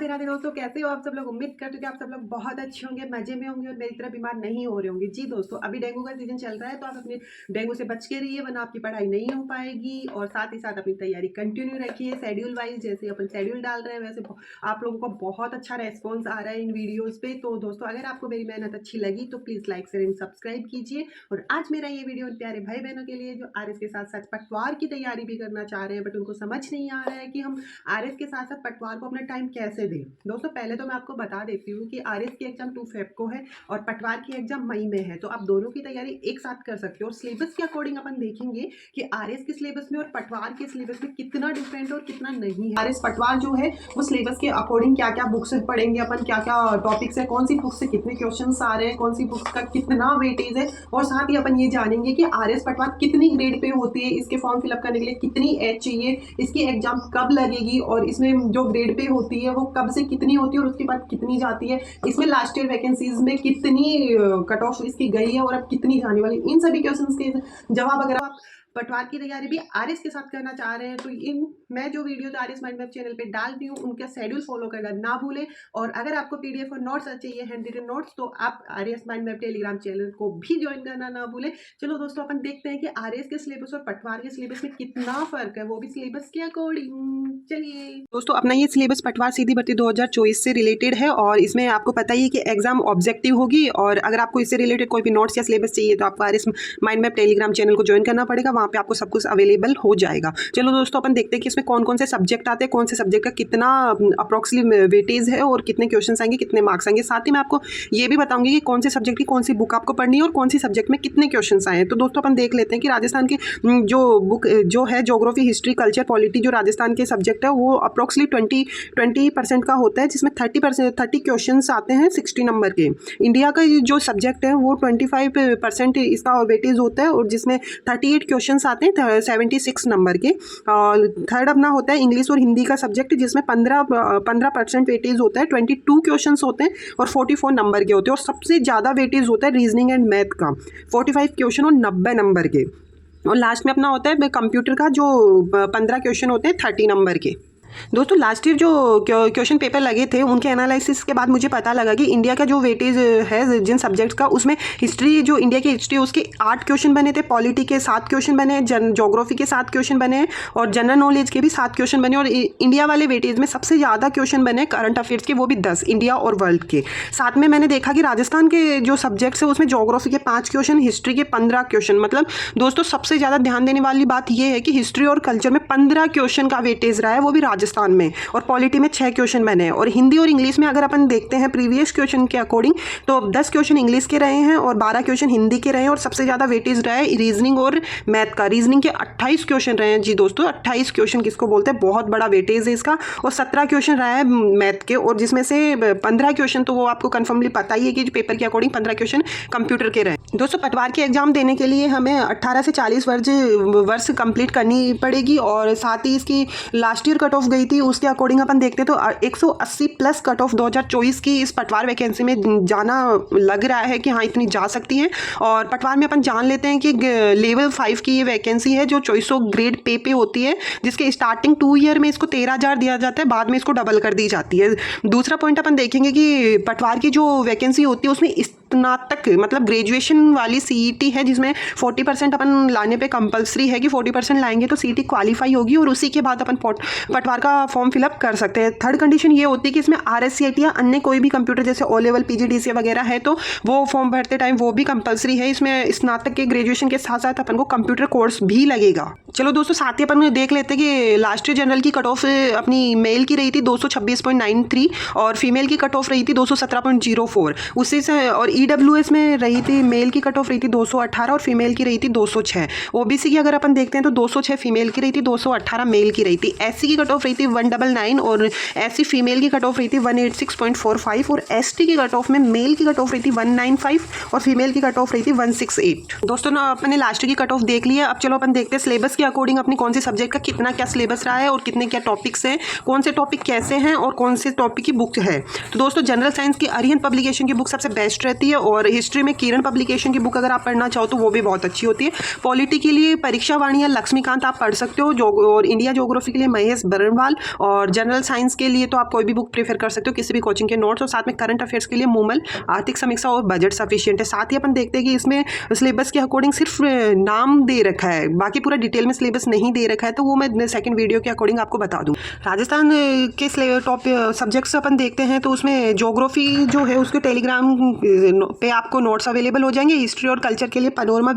राधे दोस्तों, कैसे हो आप सब लोग। उम्मीद करते हो कि आप सब लोग बहुत अच्छे होंगे, मजे में होंगे और मेरी तरह बीमार नहीं हो रहे होंगे। जी दोस्तों, अभी डेंगू का सीजन चल रहा है तो आप अपने डेंगू से बच के रहिए, वरना आपकी पढ़ाई नहीं हो पाएगी। और साथ ही साथ अपनी तैयारी कंटिन्यू रखिए शेड्यूल वाइज, जैसे अपन शेड्यूल डाल रहे हैं वैसे आप लोगों को बहुत अच्छा रेस्पॉन्स आ रहा है इन वीडियोज पे। तो दोस्तों, अगर आपको मेरी मेहनत अच्छी लगी तो please like share and subscribe कीजिए। और आज मेरा ये वीडियो प्यारे भाई बहनों के लिए जो आरएस के साथ साथ पटवार की तैयारी भी करना चाह रहे हैं, बट उनको समझ नहीं आ रहा है कि हम आरएस के साथ साथ पटवार को अपना टाइम कैसे दें। दोस्तों, पहले तो मैं आपको बता देती हूँ कि आरएस की एग्जाम 2 फेब को है और पटवार की एग्जाम मई में है, तो आप दोनों की तैयारी एक साथ कर सकते हो। और सिलेबस के अकॉर्डिंग अपन देखेंगे कि आरएस के सिलेबस में और पटवार के सिलेबस में कितना डिफरेंट और कितना नहीं है। आरएस पटवार जो है वो सिलेबस के अकॉर्डिंग क्या क्या बुक्स पढ़ेंगे अपन, क्या क्या टॉपिक्स है, कौन सी बुक से कितने क्वेश्चन आ रहे हैं, कौन सी बुक्स का कितना वेटेज है। और साथ ही अपन ये जानेंगे कि आरएस पटवार कितनी ग्रेड पे होती है, इसके फॉर्म फिलअप करने के लिए कितनी एज चाहिए, इसकी एग्जाम कब लगेगी और इसमें जो ग्रेड पे होती है वो कब से कितनी होती है और उसके बाद कितनी जाती है, इसमें लास्ट ईयर वैकेंसीज में कितनी कट ऑफ इसकी गई है और अब कितनी जाने वाली, इन सभी क्वेश्चंस के जवाब अगर आप पटवार की तैयारी भी आरएस के साथ करना चाह रहे हैं तो मैं जो video RS mind map channel पे डालती हूँ उनका शेड्यूल फॉलो करना ना भूलें। और अगर आपको पीडीएफ और नोट्स चाहिए, हैंड रिटन नोट्स, तो आप RS mind map Telegram channel को भी ज्वाइन करना ना भूलें। चलो दोस्तों, अपन देखते हैं कि आरएस के सिलेबस और पटवार के सिलेबस में कितना फर्क है, वो भी सिलेबस के अकॉर्डिंग। चलिए दोस्तों, अपना ये सिलेबस पटवार सीधी भर्ती 2024 से रिलेटेड है और इसमें आपको पता ही है कि एग्जाम ऑब्जेक्टिव होगी। और अगर आपको इससे रिलेटेड कोई भी नोट्स या सिलेबस चाहिए तो आपको RS mind map Telegram channel को ज्वाइन करना पड़ेगा, वहाँ पे आपको सब कुछ अवेलेबल हो जाएगा। चलो दोस्तों, अपन देखते हैं कि इसमें कौन कौन से सब्जेक्ट आते हैं, कौन से सब्जेक्ट का कितना अप्रोक्सीमेट वेटेज है और कितने क्वेश्चन आएंगे, कितने मार्क्स आएंगे। साथ ही मैं आपको ये भी बताऊंगी कि कौन से सब्जेक्ट की कौन सी बुक आपको पढ़नी है और कौन सी सब्जेक्ट में कितने क्वेश्चन आए हैं। तो दोस्तों, अपन देख लेते हैं कि राजस्थान की जो बुक जो है ज्योग्राफी, हिस्ट्री, कल्चर, पॉलिटी, जो राजस्थान के सब्जेक्ट है वो अप्रोक्सीमेटली 20% का होता है, जिसमें 30 क्वेश्चन आते हैं 60 नंबर के। इंडिया का जो सब्जेक्ट है वो 25% इसका वेटेज होता है और जिसमें 38 क्वेश्चन आते हैं 76 नंबर के। थर्ड अपना होता है इंग्लिश और हिंदी का सब्जेक्ट, जिसमें 15% वेटेज होता है, 22 क्वेश्चंस होते हैं और 44 नंबर के होते हैं। और सबसे ज़्यादा वेटेज होता है रीजनिंग एंड मैथ का, 45 क्वेश्चन और 90 नंबर के। और लास्ट में अपना होता है कंप्यूटर का, जो 15 क्वेश्चन होते हैं 30 नंबर के। दोस्तों, लास्ट ईयर जो क्वेश्चन पेपर लगे थे उनके एनालिसिस के बाद मुझे पता लगा कि इंडिया का जो वेटेज है जिन सब्जेक्ट्स का, उसमें हिस्ट्री, जो इंडिया की हिस्ट्री उसके 8 क्वेश्चन बने थे, पॉलिटी के 7 क्वेश्चन बने, ज्योग्राफी के 7 क्वेश्चन बने और जनरल नॉलेज के भी 7 क्वेश्चन बने। और इंडिया वाले वेटेज में सबसे ज़्यादा क्वेश्चन बने करंट अफेयर्स के, वो भी 10 इंडिया और वर्ल्ड के। साथ में मैंने देखा कि राजस्थान के जो सब्जेक्ट्स है उसमें ज्योग्राफी के 5 क्वेश्चन, हिस्ट्री के 15 क्वेश्चन। मतलब दोस्तों, सबसे ज़्यादा ध्यान देने वाली बात यह है कि हिस्ट्री और कल्चर में 15 क्वेश्चन का वेटेज रहा है, वो भी राजस्थान में। और पॉलिटी में 6 क्वेश्चन बने हैं। और हिंदी और इंग्लिश में अगर अपन देखते हैं प्रीवियस क्वेश्चन के अकॉर्डिंग तो 10 क्वेश्चन इंग्लिश के रहे हैं और 12 क्वेश्चन हिंदी के रहे हैं। और सबसे ज़्यादा वेटेज रहा है रीजनिंग और मैथ का, रीजनिंग के 28 क्वेश्चन रहे हैं। जी दोस्तों, 28 क्वेश्चन किसको बोलते हैं, बहुत बड़ा वेटेज है इसका। और 17 क्वेश्चन रहा है मैथ के, और जिसमें से 15 क्वेश्चन तो वो आपको कन्फर्मली पता ही है कि पेपर के अकॉर्डिंग 15 क्वेश्चन कंप्यूटर के रहे। दोस्तों, पटवार के एग्जाम देने के लिए हमें 18 से 40 वर्ष कंप्लीट करनी पड़ेगी। और साथ ही इसकी लास्ट ईयर कट ऑफ गई थी, उसके अकॉर्डिंग अपन देखते हैं तो 180 प्लस कट ऑफ 2024 की इस पटवार वैकेंसी में जाना लग रहा है कि हाँ इतनी जा सकती है। और पटवार में अपन जान लेते हैं कि लेवल 5 की ये वैकेंसी है जो 2400 ग्रेड पे होती है, जिसके स्टार्टिंग 2 ईयर में इसको 13,000 दिया जाता है, बाद में इसको डबल कर दी जाती है। दूसरा पॉइंट अपन देखेंगे कि पटवार की जो वैकेंसी होती है उसमें स्नातक मतलब ग्रेजुएशन वाली सीईटी है, जिसमें 40% अपन लाने पे कंपलसरी है कि 40% लाएंगे तो सीईटी क्वालिफाई होगी और उसी के बाद अपन पटवार का फॉर्म फिलअप कर सकते हैं। थर्ड कंडीशन ये होती है कि इसमें आरएससीआईटी या अन्य कोई भी कंप्यूटर जैसे ओ लेवल, पीजीडीसीए वगैरह है तो वो फॉर्म भरते टाइम वो भी कंपलसरी है। इसमें स्नातक के ग्रेजुएशन के साथ साथ अपन को कंप्यूटर कोर्स भी लगेगा। चलो दोस्तों, साथ ही अपन देख लेते हैं कि लास्ट ईयर जनरल की कट ऑफ अपनी मेल की रही थी 226.93 और फीमेल की कट ऑफ रही थी 217.04। उसी से और ईडब्ल्यूएस में रही थी, मेल की कट ऑफ रही थी 218 और फीमेल की रही थी 206। ओबीसी की अगर अपन देखते हैं तो 206 फीमेल की रही थी, 218 मेल की रही थी। एससी की कट ऑफ रही थी 199 और एससी फीमेल की कट ऑफ रही थी 186.45 और एसटी की कट ऑफ में मेल की कट ऑफ रही थी 195 और फीमेल की कट ऑफ रही थी 168। दोस्तों ना, अपने लास्ट की कट ऑफ देख लिया। अब चलो अपन देखते हैं सिलेबस के अकॉर्डिंग अपनी कौन से सब्जेक्ट का कितना क्या सिलेबस रहा है और कितने क्या टॉपिक्स हैं, कौन से टॉपिक कैसे हैं और कौन से टॉपिक की बुक है। तो दोस्तों, जनरल साइंस की अरिहंत पब्लिकेशन की बुक सबसे बेस्ट रहती है। है। और हिस्ट्री में किरण पब्लिकेशन की बुक अगर आप पढ़ना चाहो तो वो भी बहुत अच्छी होती है। पॉलिटी के लिए परीक्षा वाणी या लक्ष्मीकांत आप पढ़ सकते हो, जो और इंडिया ज्योग्राफी के लिए महेश बरनवाल, और जनरल साइंस के लिए तो आप कोई भी बुक प्रेफर कर सकते हो, किसी भी कोचिंग के नोट्स। और साथ में करंट अफेयर्स के लिए मूमल, आर्थिक समीक्षा और बजट सफिशिएंट है। साथ ही अपन देखते हैं कि इसमें सिलेबस के अकॉर्डिंग सिर्फ नाम दे रखा है, बाकी पूरा डिटेल में सिलेबस नहीं दे रखा है, तो वो मैं सेकंड वीडियो के अकॉर्डिंग आपको बता दूँ। राजस्थान के टॉप सब्जेक्ट्स अपन देखते हैं तो उसमें ज्योग्राफी जो है उसके टेलीग्राम पे आपको नोट्स अवेलेबल हो जाएंगे। हिस्ट्री और कल्चर के लिए पनोरमा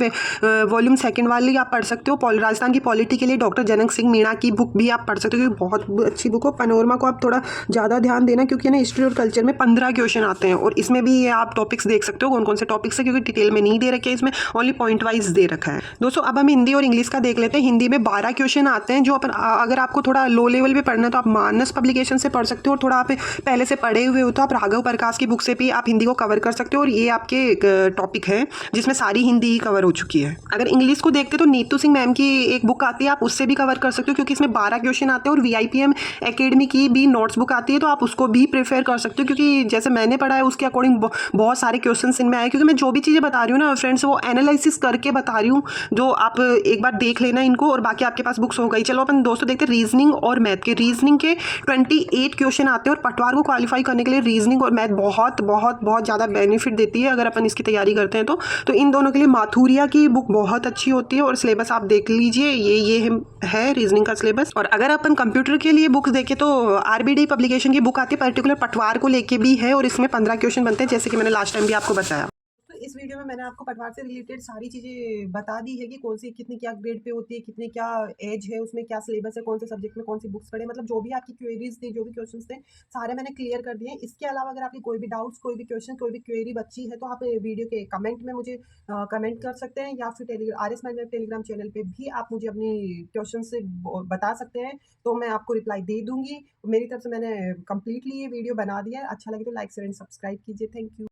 वॉल्यूम सेकंड वाली आप पढ़ सकते हो। राजस्थान की पॉलिटी के लिए डॉक्टर जनक सिंह मीणा की बुक भी आप पढ़ सकते हो, क्योंकि बहुत अच्छी बुक हो। पनोरमा को आप थोड़ा ज़्यादा ध्यान देना, क्योंकि ना हिस्ट्री और कल्चर में 15 क्वेश्चन आते हैं, और इसमें भी आप टॉपिक्स देख सकते हो कौन कौन से टॉपिक्स है, क्योंकि डिटेल में नहीं दे रखे हैं, इसमें ओनली पॉइंट वाइज दे रखा है। दोस्तों अब हम हिंदी और इंग्लिश का देख लेते हैं। हिंदी में 12 क्वेश्चन आते हैं, जो अपन अगर आपको थोड़ा लो लेवल पे पढ़ना है तो आप मानस पब्लिकेशन से पढ़ सकते हो, और थोड़ा आप पहले से पढ़े हुए हो तो आप राघव प्रकाश की बुक से भी आप हिंदी को कवर कर सकते हो। और ये आपके टॉपिक है जिसमें सारी हिंदी ही कवर हो चुकी है। अगर इंग्लिश को देखते तो नीतू सिंह मैम की एक बुक आती है, आप उससे भी कवर कर सकते हो, क्योंकि इसमें 12 क्वेश्चन आते हैं। और VIPM एकेडमी की भी नोट्स बुक आती है, तो आप उसको भी प्रेफर कर सकते हो, क्योंकि जैसे मैंने पढ़ा है उसके अकॉर्डिंग बहुत सारे क्वेश्चन इनमें आए। क्योंकि मैं जो भी चीज़ें बता रही हूँ ना फ्रेंड्स, वो एनालिसिस करके बता रही हूँ, जो आप एक बार देख लेना इनको, और बाकी आपके पास बुक्स हो गई। चलो अपन दोस्तों देखते हैं रीजनिंग और मैथ के। रीजनिंग के 28 क्वेश्चन आते हैं, और पटवार को क्वालिफाई करने के लिए रीजनिंग और मैथ बहुत बहुत बहुत ज़्यादा बेनिफिट देती है अगर अपन इसकी तैयारी करते हैं तो इन दोनों के लिए माथुरिया की बुक बहुत अच्छी होती है। और सिलेबस आप देख लीजिए, ये है रीजनिंग का सिलेबस। और अगर अपन कंप्यूटर के लिए बुक्स देखें तो RBD पब्लिकेशन की बुक आती है, पर्टिकुलर पटवार को लेके भी है, और इसमें 15 क्वेश्चन बनते हैं, जैसे कि मैंने लास्ट टाइम भी आपको बताया। तो इस वीडियो में मैंने आपको पटवार से रिलेटेड सारी चीज़ें बता दी है कि कौन सी कितनी क्या ग्रेड पे होती है, कितनी क्या एज है, उसमें क्या सिलेबस है, कौन से सब्जेक्ट में कौन सी बुक्स पढ़े, मतलब जो भी आपकी क्वेरीज थी, जो भी क्वेश्चंस थे, सारे मैंने क्लियर कर दिए। इसके अलावा अगर आपकी कोई भी डाउट्स, कोई भी क्वेश्चन, कोई भी क्वेरी बची है, तो आप वीडियो के कमेंट में मुझे कमेंट कर सकते हैं, या फिर RS मैन टेलीग्राम चैनल पे भी आप मुझे अपनी क्वेश्चन से बता सकते हैं, तो मैं आपको रिप्लाई दे दूंगी। मेरी तरफ से मैंने कंप्लीटली ये वीडियो बना दिया है। अच्छा लगे तो लाइक शेयर एंड सब्सक्राइब कीजिए। Thank you.